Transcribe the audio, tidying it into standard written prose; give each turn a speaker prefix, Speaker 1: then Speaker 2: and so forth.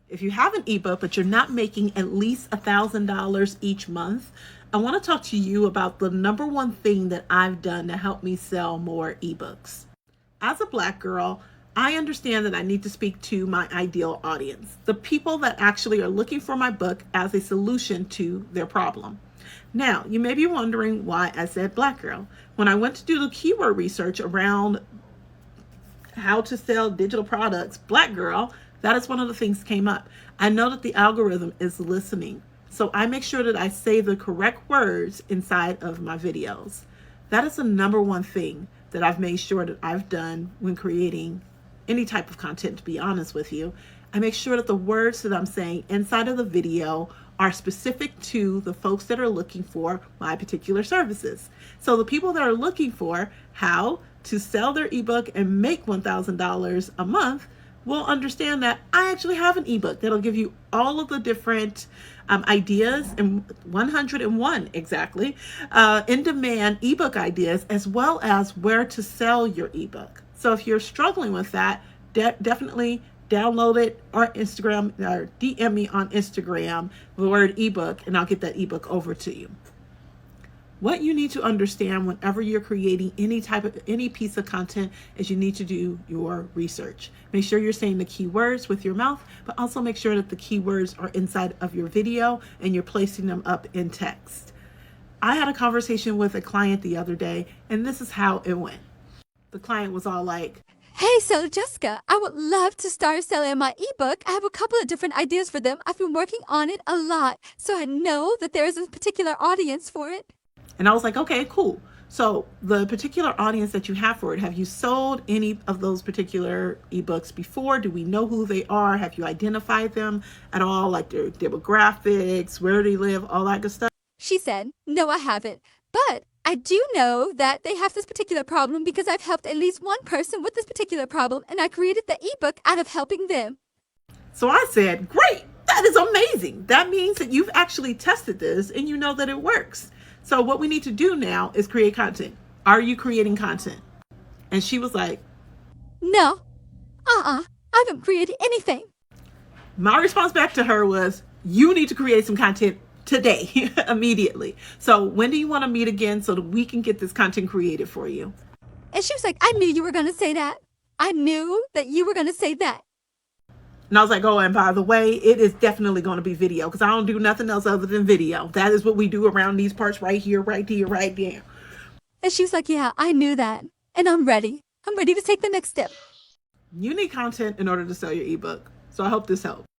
Speaker 1: If you have an ebook, but you're not making at least $1,000 each month, I want to talk to you about the number one thing that I've done to help me sell more ebooks. As a Black girl, I understand that I need to speak to my ideal audience, the people that actually are looking for my book as a solution to their problem. Now, you may be wondering why I said Black girl. When I went to do the keyword research around how to sell digital products, Black girl, that is one of the things came up. I know that the algorithm is listening, so I make sure that I say the correct words inside of my videos. That is the number one thing that I've made sure that I've done when creating any type of content, to be honest with you. I make sure that the words that I'm saying inside of the video are specific to the folks that are looking for my particular services. So the people that are looking for how to sell their ebook and make $1,000 a month will understand that I actually have an ebook that'll give you all of the different ideas, and 101 exactly, in-demand ebook ideas, as well as where to sell your ebook. So if you're struggling with that, definitely download it or Instagram or DM me on Instagram the word ebook, and I'll get that ebook over to you. What you need to understand whenever you're creating any piece of content is you need to do your research. Make sure you're saying the keywords with your mouth, but also make sure that the keywords are inside of your video and you're placing them up in text. I had a conversation with a client the other day, and this is how it went. The client was all like,
Speaker 2: Hey, so Jessica, I would love to start selling my ebook. I have a couple of different ideas for them. I've been working on it a lot, so I know that there is a particular audience for it.
Speaker 1: and I was like, okay, cool. So the particular audience that you have for it, have you sold any of those particular ebooks before? Do we know who they are? Have you identified them at all? Like their demographics, where they live, all that good stuff?
Speaker 2: She said, no, I haven't. But I do know that they have this particular problem because I've helped at least one person with this particular problem, and I created the ebook out of helping them.
Speaker 1: So I said, great, that is amazing. That means that you've actually tested this and you know that it works. So what we need to do now is create content. Are you creating content? And she was like,
Speaker 2: No, I haven't created anything.
Speaker 1: my response back to her was, you need to create some content today, immediately. So when do you want to meet again so that we can get this content created for you?
Speaker 2: And she was like, I knew you were going to say that. I knew that you were going to say that.
Speaker 1: And I was like, oh, and by the way, it is definitely going to be video because I don't do nothing else other than video. That is what we do around these parts right here, right here, right there.
Speaker 2: And she was like, yeah, I knew that. And I'm ready. I'm ready to take the next step.
Speaker 1: You need content in order to sell your ebook. So I hope this helps.